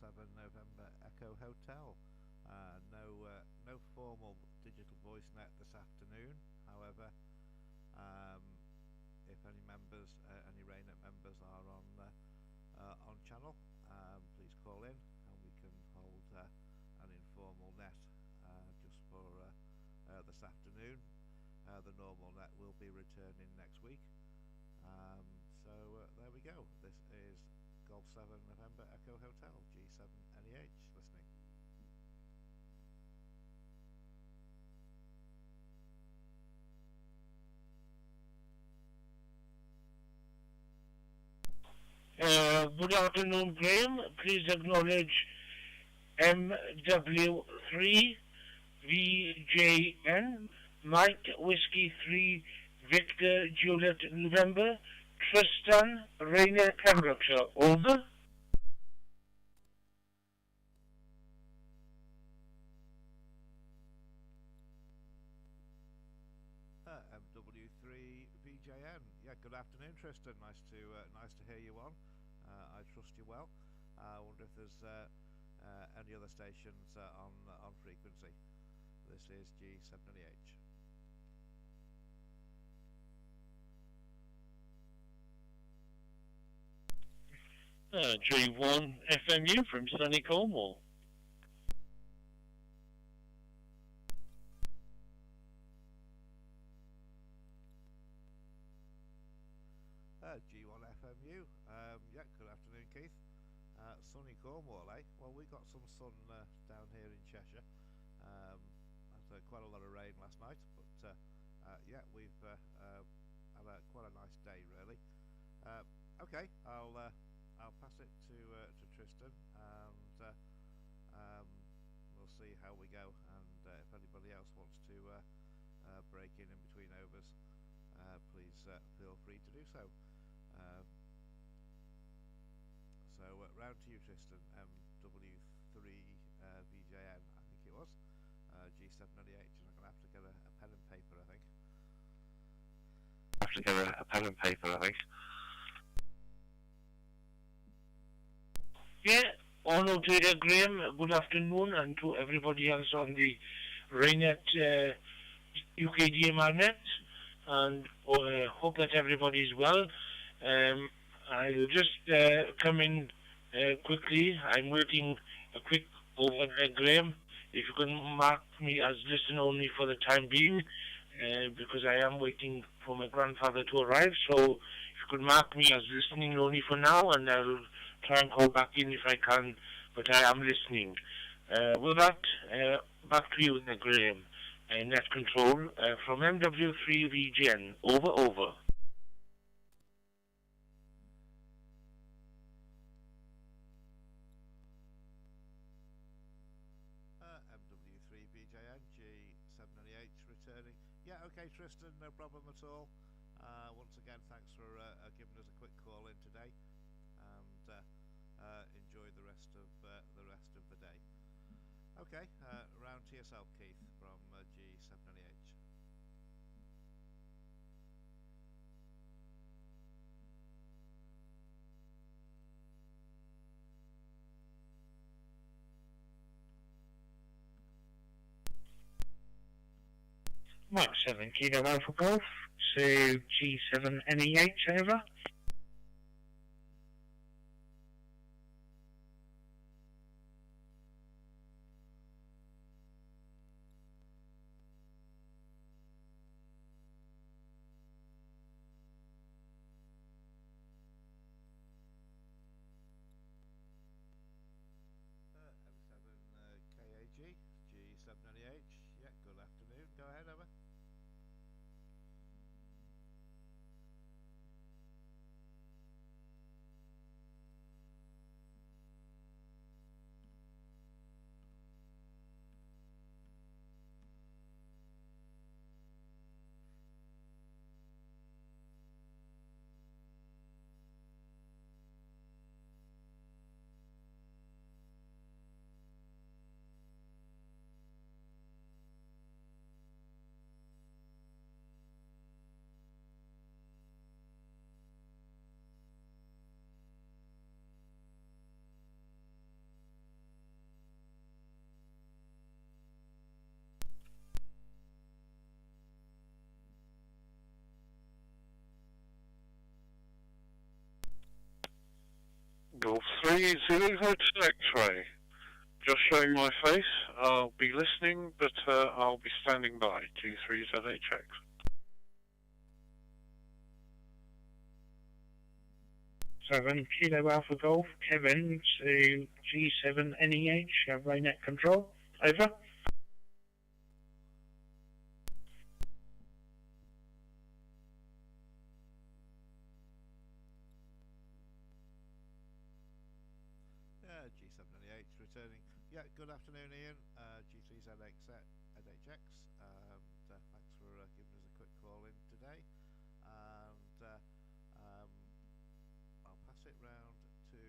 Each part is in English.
7 November Echo Hotel. No formal digital voice net this afternoon. However, if any members, any RAYNET members are on channel, please call in and we can hold an informal net just for this afternoon. The normal net will be returning next week. So there we go. This is Golf 7 November Echo Hotel G7 NEH listening. Good afternoon, Graham. Please acknowledge MW3VJN, Mike Whiskey 3, Victor Juliet November, Tristan Raynett Pembrokeshire. Over. MW3VJN. Yeah, good afternoon, Tristan. Nice to hear you on. I trust you well. I wonder if there's any other stations on frequency. This is G7NEH. G1 FMU from sunny Cornwall. G1 FMU. Yeah, good afternoon, Keith. Sunny Cornwall, eh? Well, we got some sun down here in Cheshire. Had quite a lot of rain last night, but yeah, we've had quite a nice day, really. Okay, I'll pass it to Tristan, and we'll see how we go. And if anybody else wants to break in between overs, please feel free to do so. So round to you, Tristan. MW3VJN, I think it was. G7NEH, and I'm going to have to get a pen and paper, I think. Yeah, all noted, Graham. Good afternoon, and to everybody else on the RAYNET UK DMR net, and hope that everybody's well. I'll just come in quickly. I'm waiting a quick over, Graham. If you can mark me as listen only for the time being, because I am waiting for my grandfather to arrive. So if you could mark me as listening only for now, and I'll try and call back in if I can, but I am listening. With that, back to you, Graham. Net control from MW3VGN. Over. MW3BJN, G7NEH returning. Yeah, okay, Tristan, no problem at all. Once again, thanks for giving us a quick call in today, and enjoy the rest of the day. Okay, round to yourself, Keith, from G7NEH. Mark 7 Kilo Alpha Golf, so G7NEH, over. KAG, G7NEH. Yeah, good afternoon. Go ahead, over. Golf 3 Zulu Hotel X-ray. Just showing my face. I'll be listening, but I'll be standing by. G3ZHX. 7 Kilo Alpha Golf, Kevin to G7NEH, RAYNET control. Over. G7NEH returning. Yeah, good afternoon, Ian. G3ZX NHX. Thanks for giving us a quick call in today. And I'll pass it round to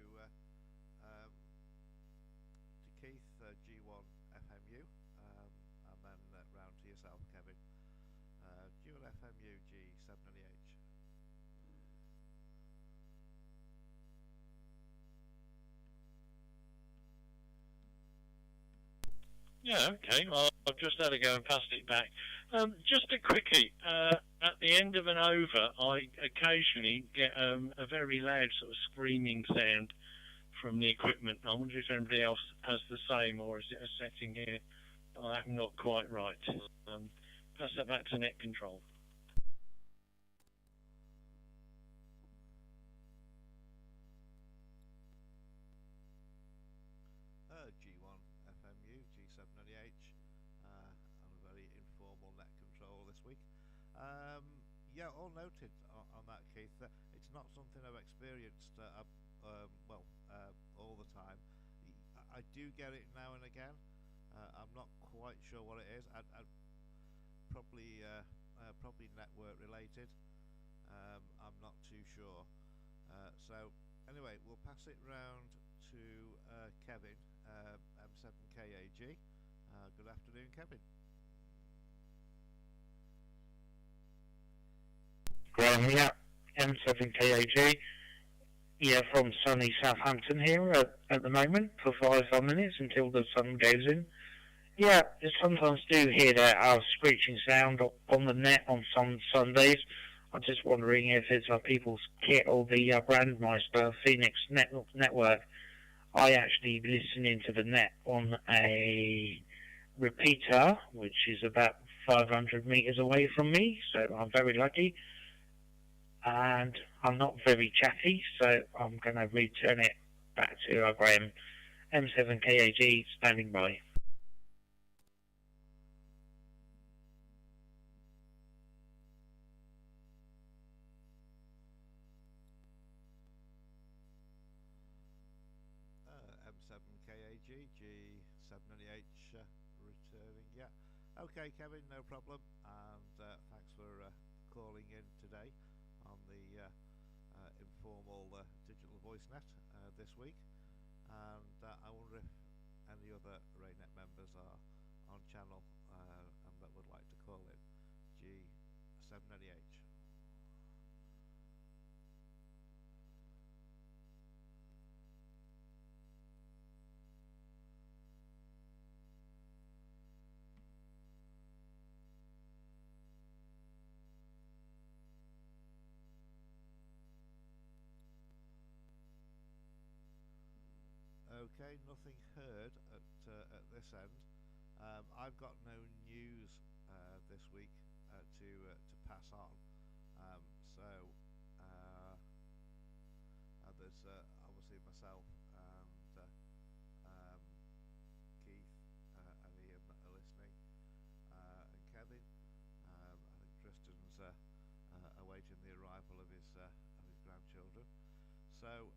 Keith, G1 FMU, and then round to yourself, Kevin. G1 FMU, G7NEH. Yeah, okay. Well, I've just had to go and pass it back. Just a quickie. At the end of an over, I occasionally get a very loud sort of screaming sound from the equipment. I wonder if anybody else has the same, or is it a setting here I'm not quite right? Pass that back to net control. G1 FMU, G7NEH, and a very informal net control this week. Yeah, all noted on that, Keith. It's not something I've experienced all the time. I do get it now and again. I'm not quite sure what it is. I'd probably network related. I'm not too sure. So anyway, we'll pass it round to Kevin, M7KAG. Good afternoon, Kevin. Graham, yeah, M7KAG. Yeah, from sunny Southampton here at the moment for 5 minutes until the sun goes in. Yeah, I sometimes do hear that screeching sound on the net on some Sundays. I'm just wondering if it's people's kit or the Brandmeister Pheonix network. I actually listen into the net on a repeater, which is about 500 meters away from me, so I'm very lucky. And I'm not very chatty, so I'm going to return it back to Graham. M7KAG standing by. M7KAG, G7NEH returning. Yeah, okay, Kevin, no problem. And thanks for calling in today on the informal digital voice net this week. And I wonder if any other RAYNET members are on channel and that would like to call in. G7NEH. Okay, nothing heard at this end. I've got no news this week to pass on. There's obviously myself and Keith and Ian that are listening, and Kevin. I think Tristan's awaiting the arrival of his grandchildren. So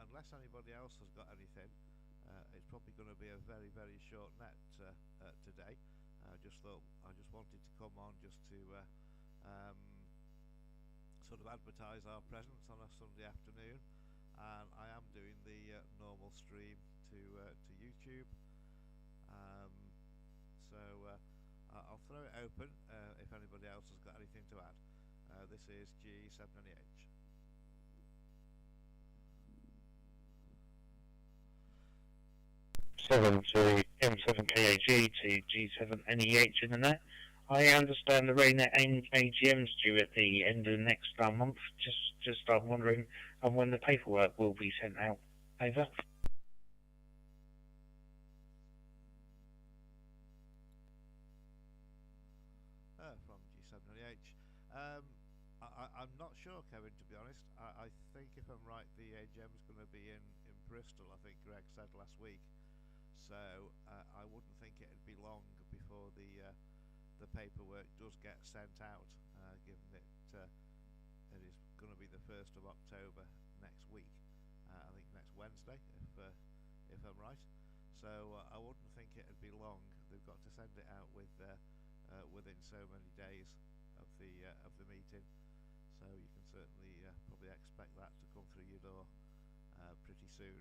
unless anybody else has got anything, it's probably going to be a very, very short net today. I just wanted to come on just to sort of advertise our presence on a Sunday afternoon, and I am doing the normal stream to YouTube. I'll throw it open if anybody else has got anything to add. This is G7NEH. To M7KAG to G7NEH in the net. I understand the RAYNET AGM's due at the end of next month. Just I'm wondering when the paperwork will be sent out. Over. From G7NH. I'm not sure, Kevin, to be honest. I think if I'm right, the AGM's going to be in Bristol, I think Greg said last week. So I wouldn't think it'd be long before the paperwork does get sent out, given it is going to be the 1st of October next week. I think next Wednesday, if I'm right. So I wouldn't think it'd be long. They've got to send it out within so many days of the meeting. So you can certainly probably expect that to come through your door pretty soon.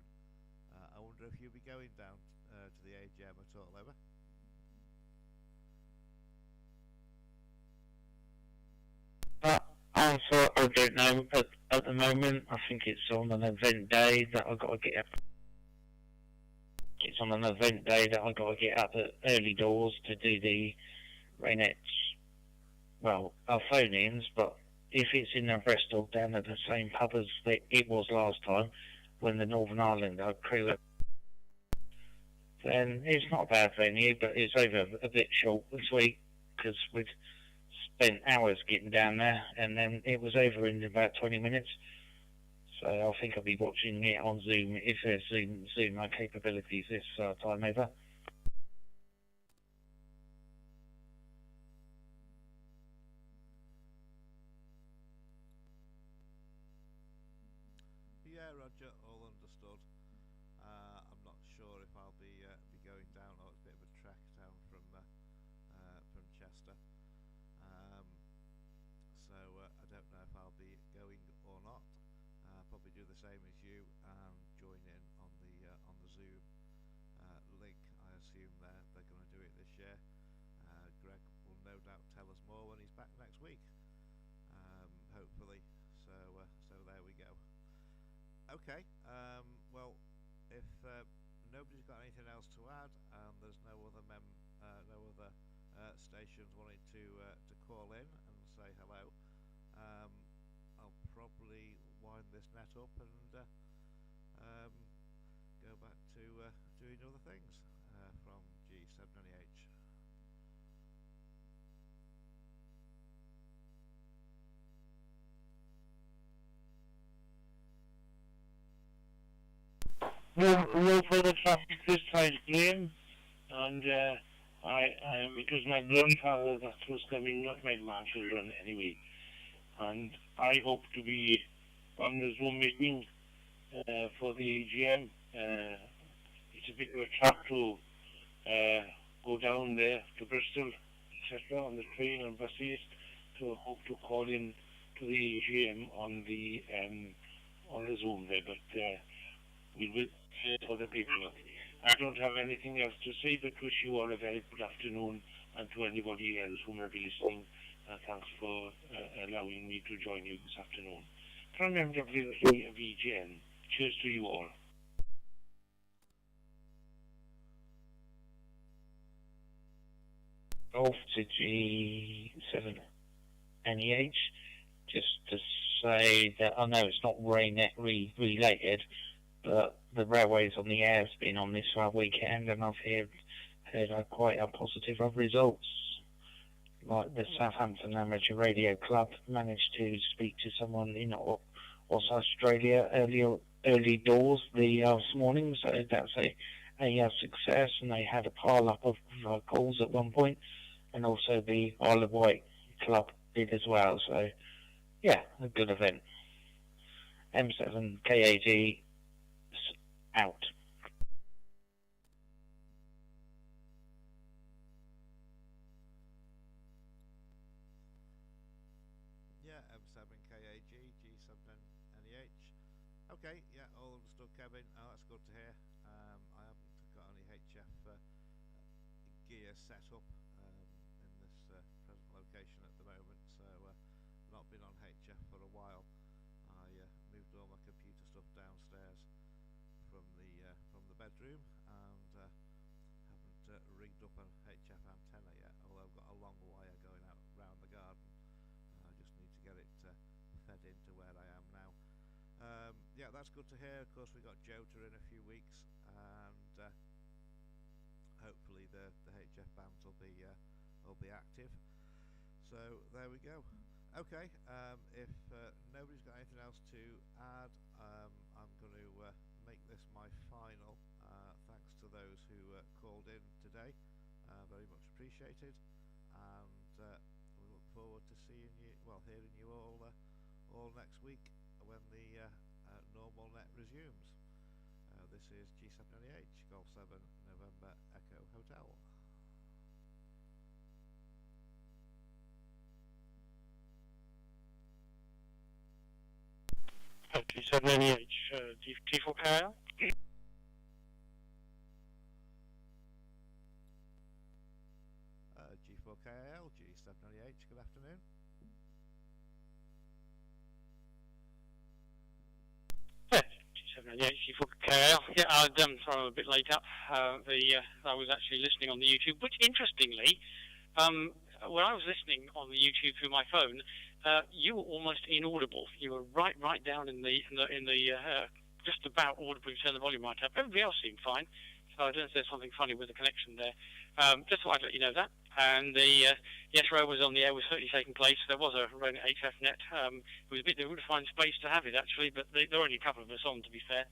I wonder if you'll be going down to the AGM at all, ever? I don't know. At the moment, I think it's on an event day that I've got to get up. It's on an event day that I've got to get up at early doors to do the RAYNET. Well, our phone-ins, but if it's in Bristol, down at the same pub as it was last time, when the Northern Ireland crew, then it's not a bad venue, but it's over a bit short this week because we've spent hours getting down there, and then it was over in about 20 minutes. So I think I'll be watching it on Zoom if there's Zoom capabilities this time over. Yeah, Roger, all understood. I'm not sure if I'll be going down, or it's a bit of a trek down from Chester. So I don't know if I'll be going or not. Probably do the same as you and join in on the Zoom link. I assume they're going to do it this year. Greg will no doubt tell us more when he's back next week, hopefully. So there we go. Okay. Well, if nobody's got anything else to add, and there's no other stations wanting to call in and say hello, I'll probably wind this net up and go back to doing other things from G7NH. No further traffic this side, Graham, and it was my grandfather that was coming, not my grandchildren anyway, and I hope to be on the Zoom meeting for the AGM. It's a bit of a trap to go down there to Bristol, etc., on the train and buses, so I hope to call in to the AGM on the Zoom there, but we will for the people. I don't have anything else to say, but wish you all a very good afternoon, and to anybody else who may be listening, thanks for allowing me to join you this afternoon. From MWC of EGN, cheers to you all. Off to G7NEH, just to say that I know it's not RAYNET related, but the railways on the air has been on this weekend, and I've heard quite a positive of results. Like the Southampton Amateur Radio Club managed to speak to someone in Australia early doors this morning, so that's a success, and they had a pile up of calls at one point, and also the Isle of Wight Club did as well. So yeah, a good event. M7KAG out. Yeah, M7KAG, G7NEH. Okay, yeah, all understood, Kevin. Oh, that's good to hear. I haven't got any HF gear set up in this present location at the moment, so not been on HF for a while. I moved all my computer stuff downstairs from the bedroom, and haven't rigged up an HF antenna yet, although I've got a long wire going out round the garden. I just need to get it fed into where I am now. yeah, that's good to hear. Of course, we got Jota in a few weeks, and hopefully the HF bands will be active. So there we go. Okay, if nobody's got anything else to add, I'm going to make this my final. Thanks to those who called in today, very much appreciated, and we look forward to seeing you, well, hearing you all next week when the normal net resumes. This is G798 Golf 7 November Echo Hotel. G798 G4KL. G4KL G798. Good afternoon. Yeah, G4KL. Yeah, sorry, I'm a bit late up. I was actually listening on the YouTube, which interestingly, when I was listening on the YouTube through my phone, you were almost inaudible. You were right down in the just about audible. You turn the volume right up. Everybody else seemed fine. So I don't know if there's something funny with the connection there. Just thought I'd let you know that. And the Yes Row was on the air, was certainly taking place. There was a RAYNET HF net. It was a bit difficult to find space to have it actually, but there were only a couple of us on, to be fair.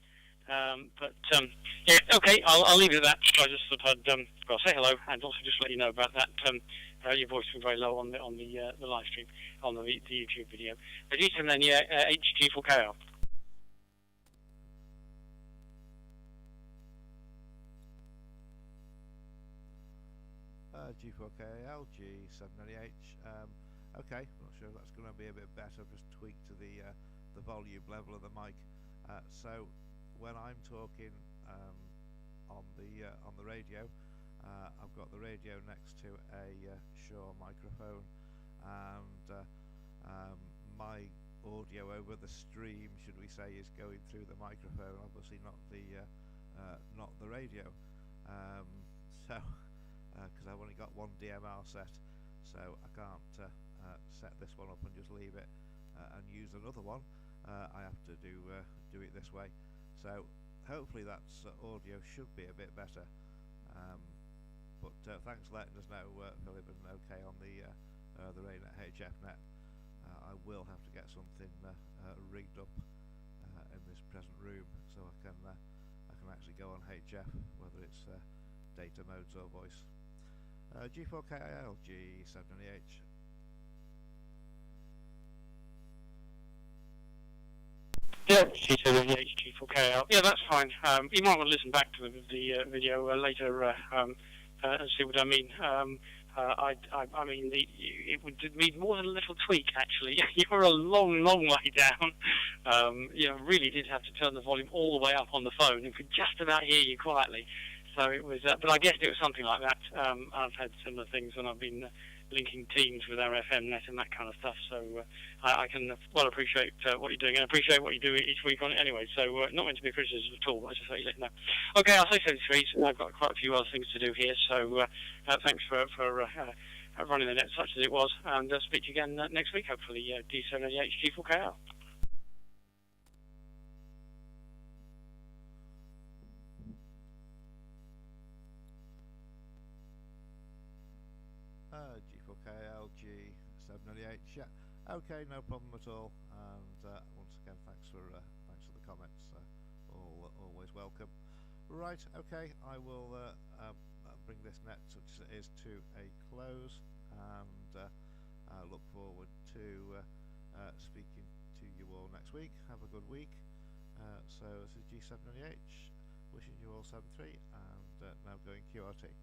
Yeah, okay, I'll leave it at that. I just thought I'd well, say hello and also just let you know about that. Your voice was very low on the live stream, on the YouTube video. But and then HG4KL. G4KL, G798. Okay, not sure if that's going to be a bit better. I've just tweaked to the volume level of the mic. So when I'm talking on the radio, I've got the radio next to a Shure microphone, and my audio over the stream, should we say, is going through the microphone. Obviously, not the radio. Because I've only got one DMR set, so I can't set this one up and just leave it and use another one. I have to do it this way. So hopefully that's audio should be a bit better. But thanks for letting us know, Philip, and okay on the RAYNET HF net. I will have to get something rigged up in this present room so I can actually go on HF, whether it's data modes or voice. G4KL G798. Yeah, G798 G4KL. Yeah, that's fine. You might want to listen back to the video later and see what I mean. I mean, it would need more than a little tweak, actually. You were a long way down. You really did have to turn the volume all the way up on the phone and could just about hear you quietly. So it was, but I guess it was something like that. I've had similar things when I've been linking teams with our FM net and that kind of stuff. So I can well appreciate what you're doing and appreciate what you do each week on it anyway. So not meant to be a criticism at all, but I just thought you let you know. Okay, I'll say 73. I've got quite a few other things to do here. So thanks for running the net such as it was, and speak to you again next week, hopefully. D798 G4KL. G4KL G798. Yeah, okay, no problem at all. And once again, thanks for the comments. Always welcome. Right, okay, I will bring this net, such as it is, to a close, and I look forward to speaking to you all next week. Have a good week. So this is G798, wishing you all 7-3, and now going QRT.